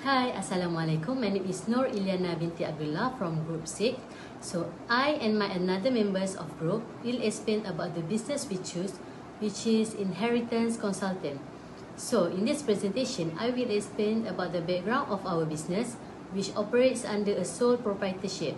Hi, Assalamualaikum. My name is Nur Ilyana binti Abdullah from Group 6. So, I and my another members of group will explain about the business we choose, which is inheritance consultant. So, in this presentation, I will explain about the background of our business, which operates under a sole proprietorship.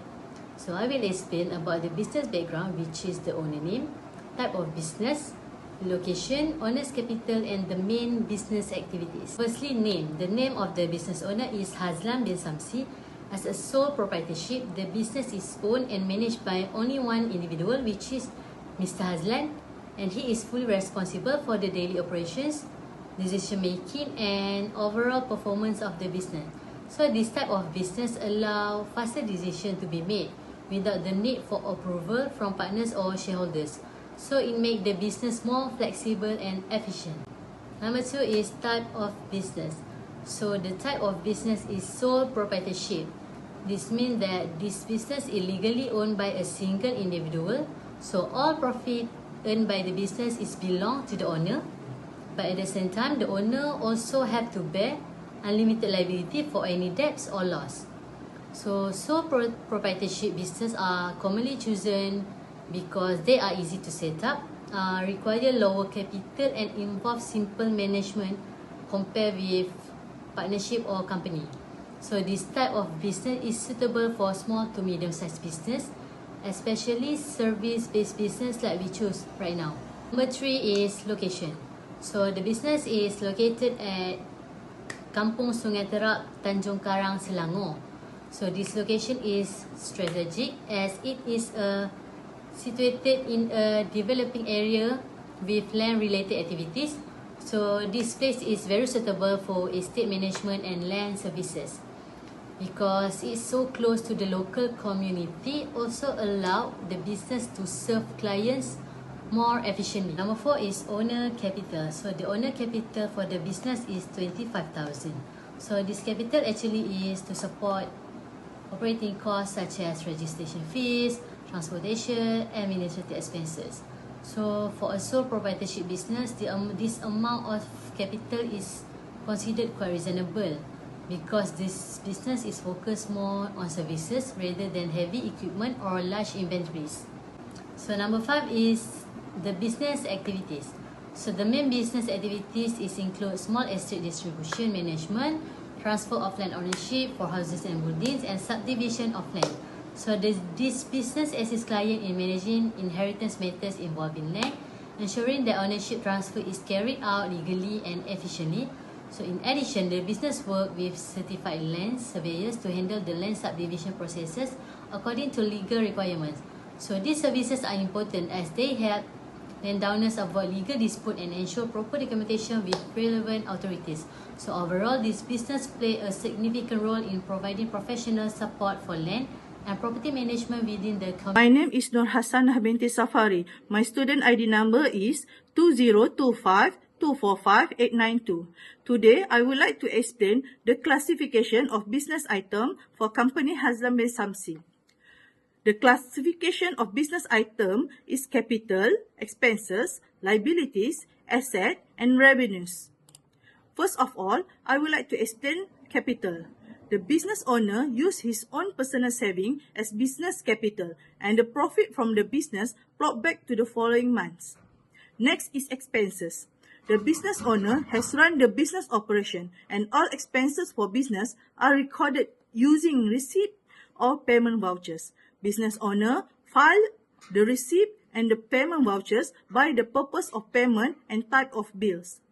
So, I will explain about the business background, which is the owner name, type of business, location, owner's capital, and the main business activities. Firstly, name. The name of the business owner is Hazlan bin Samsi. As a sole proprietorship, the business is owned and managed by only one individual, which is Mr. Hazlan, and he is fully responsible for the daily operations, decision making, and overall performance of the business. So this type of business allow faster decision to be made without the need for approval from partners or shareholders. So it make the business more flexible and efficient. Number 2 is type of business. So the type of business is sole proprietorship. This means that this business is legally owned by a single individual. So all profit earned by the business is belong to the owner. But at the same time, the owner also have to bear unlimited liability for any debts or loss. So sole proprietorship business are commonly chosen because they are easy to set up, require lower capital, and involve simple management compared with partnership or company. So this type of business is suitable for small to medium-sized business, especially service-based business like we choose right now. Number 3 is location. So the business is located at Kampung Sungai Terap, Tanjung Karang, Selangor. So this location is strategic as it is situated in a developing area with land-related activities. So this place is very suitable for estate management and land services because it's so close to the local community. Also allow the business to serve clients more efficiently. Number 4 is owner capital. So the owner capital for the business is 25,000. So this capital actually is to support operating costs such as registration fees, transportation, and administrative expenses. So for a sole proprietorship business, this amount of capital is considered quite reasonable because this business is focused more on services rather than heavy equipment or large inventories. So number 5 is the business activities. So the main business activities is include small estate distribution management, transfer of land ownership for houses and buildings, and subdivision of land. So this business assists client in managing inheritance matters involving land, ensuring that ownership transfer is carried out legally and efficiently. So in addition, the business work with certified land surveyors to handle the land subdivision processes according to legal requirements. So these services are important as they help landowners avoid legal dispute and ensure proper documentation with relevant authorities. So overall, this business play a significant role in providing professional support for land and property management within the community. My name is Nur Hassanah binti Safari. My student ID number is 2025245892. Today, I would like to explain the classification of business item for company Hazlan bin Samsi. The classification of business item is capital, expenses, liabilities, asset, and revenues. First of all, I would like to explain capital. The business owner uses his own personal saving as business capital and the profit from the business brought back to the following months. Next is expenses. The business owner has run the business operation and all expenses for business are recorded using receipt or payment vouchers. Business owner file the receipt and the payment vouchers by the purpose of payment and type of bills.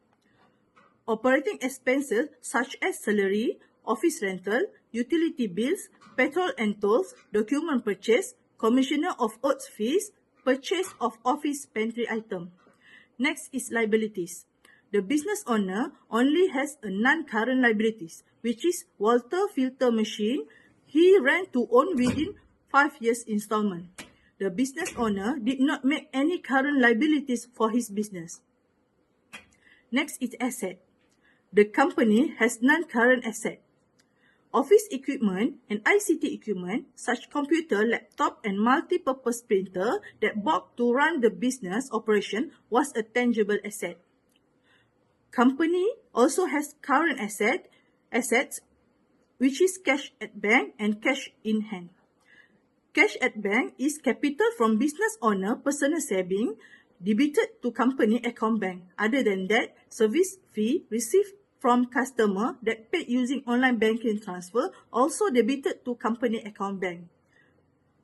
Operating expenses such as salary, office rental, utility bills, petrol and tolls, document purchase, commissioner of oath fees, purchase of office pantry item. Next is liabilities. The business owner only has a non-current liabilities, which is water filter machine he rent to own within 5 years installment. The business owner did not make any current liabilities for his business. Next is asset. The company has non-current asset. Office equipment and ICT equipment such computer, laptop and multi-purpose printer that bought to run the business operation was a tangible asset. Company also has current assets which is cash at bank and cash in hand. Cash at bank is capital from business owner personal saving debited to company account bank. Other than that, service fee received from customer that paid using online banking transfer also debited to company account bank.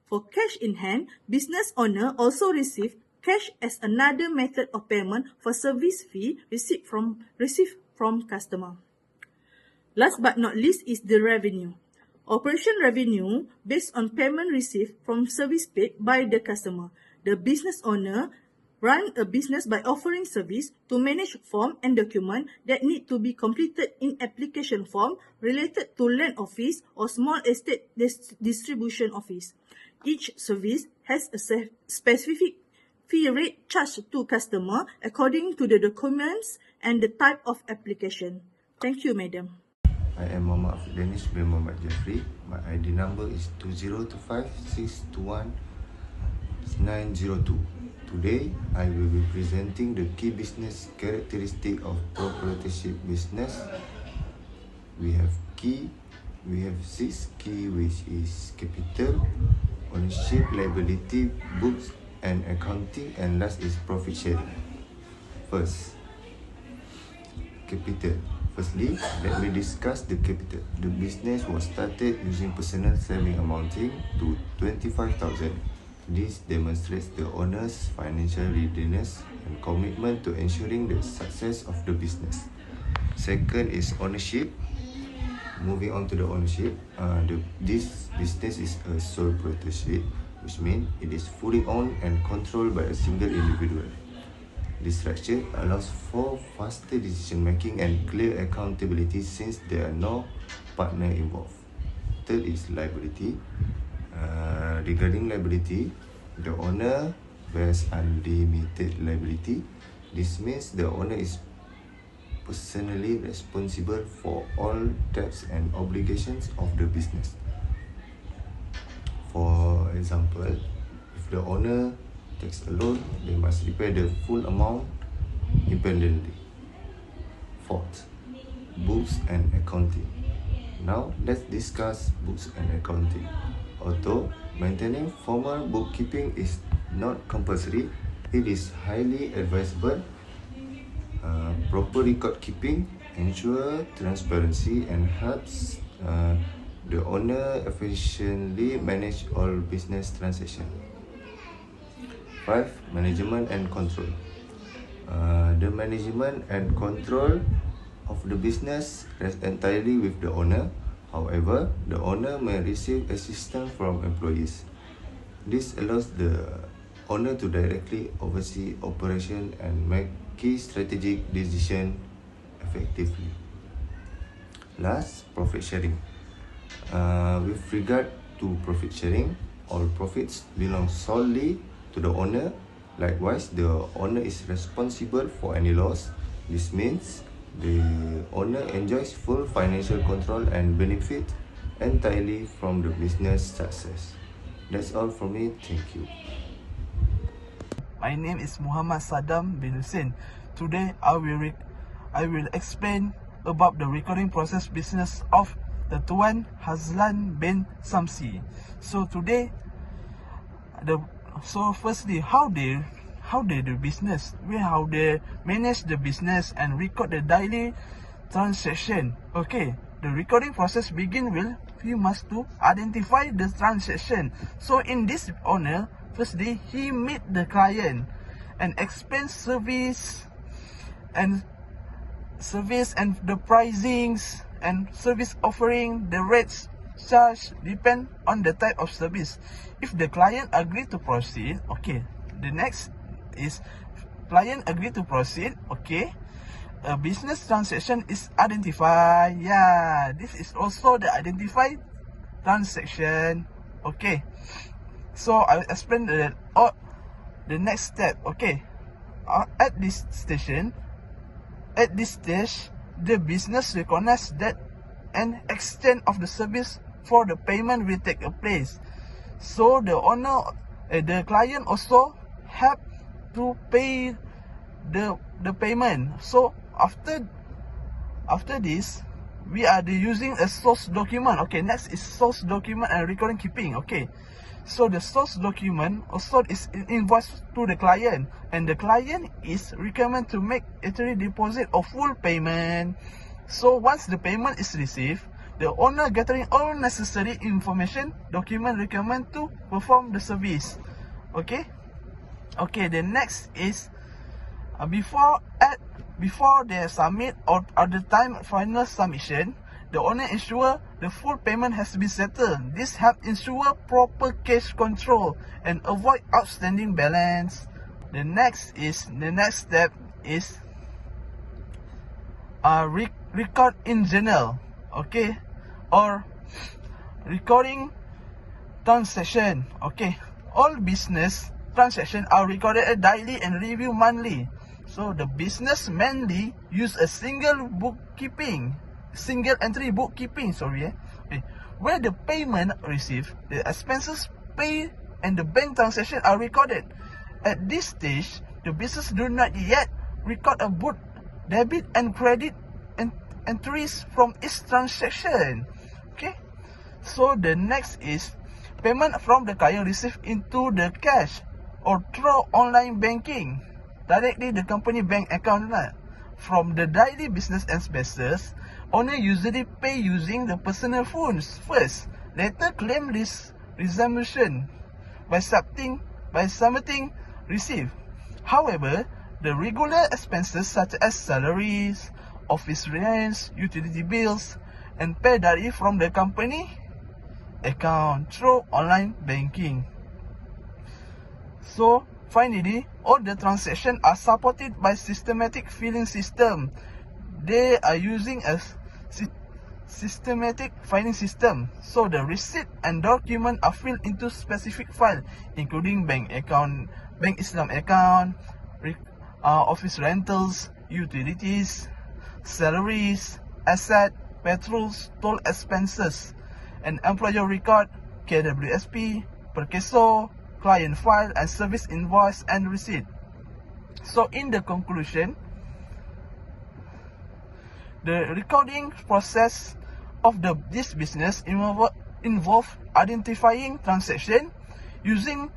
For cash in hand, business owner also receive cash as another method of payment for service fee received from customer. Last but not least is the revenue. Operation revenue based on payment received from service paid by the customer. The business owner run a business by offering service to manage form and document that need to be completed in application form related to land office or small estate distribution office. Each service has a specific fee rate charged to customer according to the documents and the type of application. Thank you, Madam. I am Muhammad Dennis bin Muhammad Jeffrey. My ID number is 2025621902. Today, I will be presenting the key business characteristic of proprietorship business. We have 6 key, which is capital, ownership, liability, books and accounting, and last is profit sharing. First, capital. Firstly, let me discuss the capital. The business was started using personal saving amounting to 25,000. This demonstrates the owner's financial readiness and commitment to ensuring the success of the business. Second is ownership. Moving on to the ownership, this business is a sole proprietorship, which means it is fully owned and controlled by a single individual. This structure allows for faster decision making and clear accountability since there are no partner involved. Third is liability. Regarding liability, the owner bears unlimited liability. This means the owner is personally responsible for all debts and obligations of the business. For example, if the owner takes a loan, they must repay the full amount independently. Fourth, books and accounting. Now, let's discuss books and accounting. Although maintaining formal bookkeeping is not compulsory, it is highly advisable. Proper record keeping ensure transparency and helps the owner efficiently manage all business transactions. 5. Management and control. The management and control of the business rests entirely with the owner. However, the owner may receive assistance from employees. This allows the owner to directly oversee operation and make key strategic decisions effectively. Last, profit sharing. With regard to profit sharing, all profits belong solely to the owner. Likewise, the owner is responsible for any loss. This means the owner enjoys full financial control and benefit entirely from the business success. That's all from me. Thank you. My name is Muhammad Saddam bin Hussein. Today, I will explain about the recording process business of the Tuan Hazlan bin Samsi. So firstly, how they do business, how they manage the business and record the daily transaction. Okay, the recording process begin with you must to identify the transaction. So in this owner, firstly he meet the client and explain service and the pricings and service offering, the rates charged depend on the type of service. If the client agree to proceed, okay, the next is client agree to proceed, okay, a business transaction is identified. Yeah, this is also the identified transaction. Okay, so I will explain the next step. Okay, at this stage, the business recognize that an extent of the service for the payment will take place. So the client also have to pay the payment. So after this, we are using a source document. Okay, next is source document and recording keeping. Okay, so the source document also is an invoice to the client, and the client is recommended to make a deposit of full payment. So once the payment is received, the owner gathering all necessary information, document recommend to perform the service. Okay, the next is before they submit or at the time final submission, the owner ensure the full payment has been settled. This helps ensure proper cash control and avoid outstanding balance. The next step is record in journal, okay, or recording transaction. Okay, all business transactions are recorded daily and reviewed monthly. So the business mainly use a single entry bookkeeping, where the payment received, the expenses paid, and the bank transaction are recorded. At this stage, the business do not yet record a both debit and credit entries from each transaction. Okay, so the next is payment from the client received into the cash or through online banking, directly the company bank account. From the daily business expenses, owner usually pay using the personal funds first, later claim resumption by submitting receipt. However, the regular expenses such as salaries, office rents, utility bills, and pay directly from the company account through online banking. So finally, all the transactions are supported by systematic filing system. They are using a systematic filing system. So the receipt and document are filled into specific file, including bank account, bank Islam account, office rentals, utilities, salaries, asset, patrols, toll expenses, and employer record, KWSP, perkeso, client file, and service invoice and receipt. So in the conclusion, the recording process of this business involve identifying transaction, using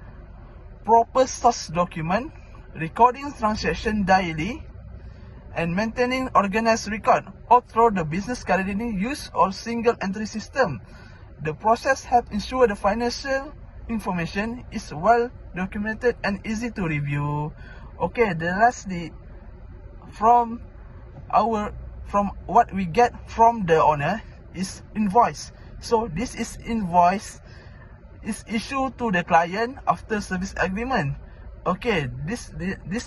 proper source document, recording transaction daily, and maintaining organized record, all through the business currently use or single entry system. The process helps ensure the financial information is well documented and easy to review. Okay, the lastly, from what we get from the owner is invoice. So this is invoice is issued to the client after service agreement. Okay, this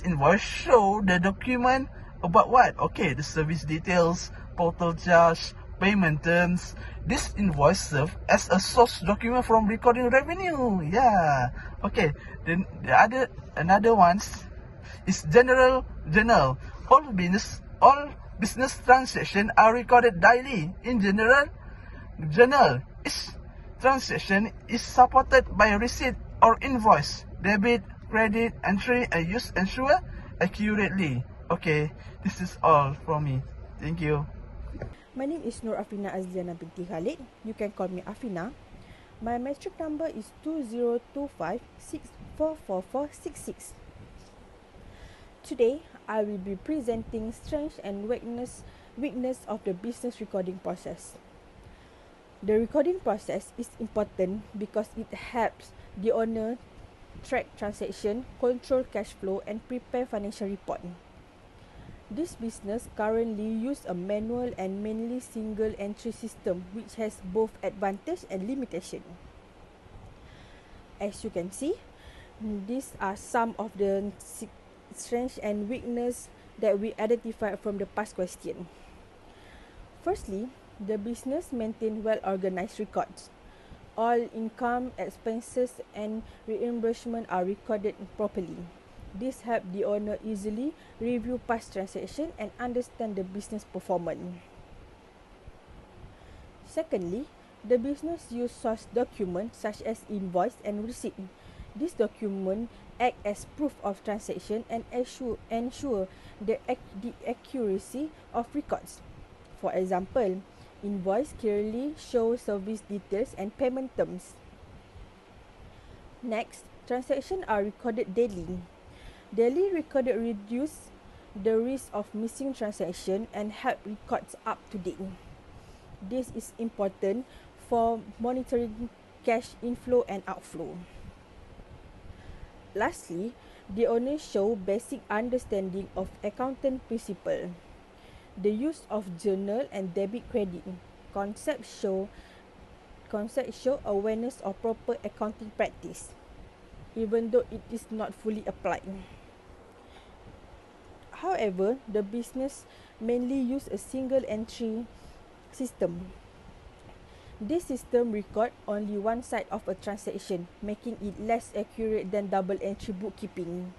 invoice show the document about what? Okay, the service details, total charge, payment terms. This invoice serve as a source document from recording revenue. Yeah. Okay. Then another ones is general journal. All business transactions are recorded daily in general journal. Each transaction is supported by a receipt or invoice, debit, credit, entry, and ensure accurately. Okay, this is all from me. Thank you. My name is Nur Afrina Azliana binti Khalid. You can call me Afina. My metric number is 2025644466. Today, I will be presenting strengths and weakness of the business recording process. The recording process is important because it helps the owner track transaction, control cash flow, and prepare financial report. This business currently use a manual and mainly single entry system, which has both advantage and limitation. As you can see, these are some of the strengths and weakness that we identified from the past question. Firstly, the business maintain well-organized records. All income, expenses, and reimbursement are recorded properly. This helps the owner easily review past transactions and understand the business performance. Secondly, the business use source documents such as invoice and receipt. This document act as proof of transaction and ensure the accuracy of records. For example, Invoice clearly shows service details and payment terms. Next, transactions are recorded daily. Daily recorded reduce the risk of missing transaction and help records up to date. This is important for monitoring cash inflow and outflow. Lastly, the owners show basic understanding of accounting principle. The use of journal and debit credit concepts show awareness of proper accounting practice, even though it is not fully applied. However, the business mainly use a single entry system. This system record only one side of a transaction, making it less accurate than double entry bookkeeping.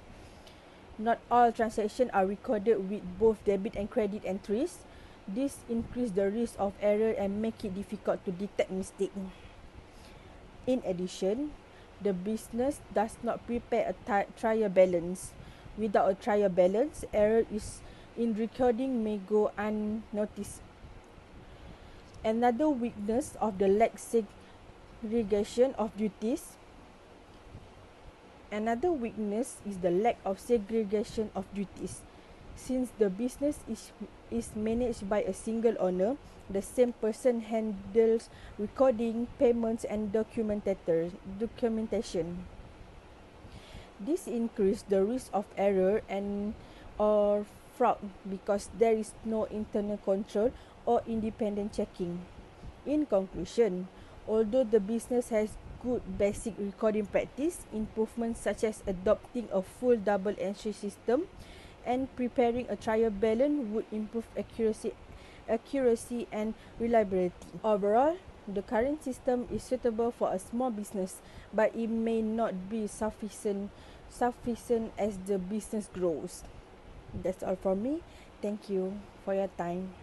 Not all transactions are recorded with both debit and credit entries. This increases the risk of error and make it difficult to detect mistake. In addition, the business does not prepare a trial balance. Without a trial balance, error in recording may go unnoticed. Another weakness of the lack segregation of duties. Another weakness is the lack of segregation of duties. Since the business is managed by a single owner, the same person handles recording, payments, and documentation. This increases the risk of error or fraud because there is no internal control or independent checking. In conclusion, although the business has good basic recording practice, improvements such as adopting a full double entry system and preparing a trial balance would improve accuracy and reliability. Overall, the current system is suitable for a small business, but it may not be sufficient as the business grows. That's all from me. Thank you for your time.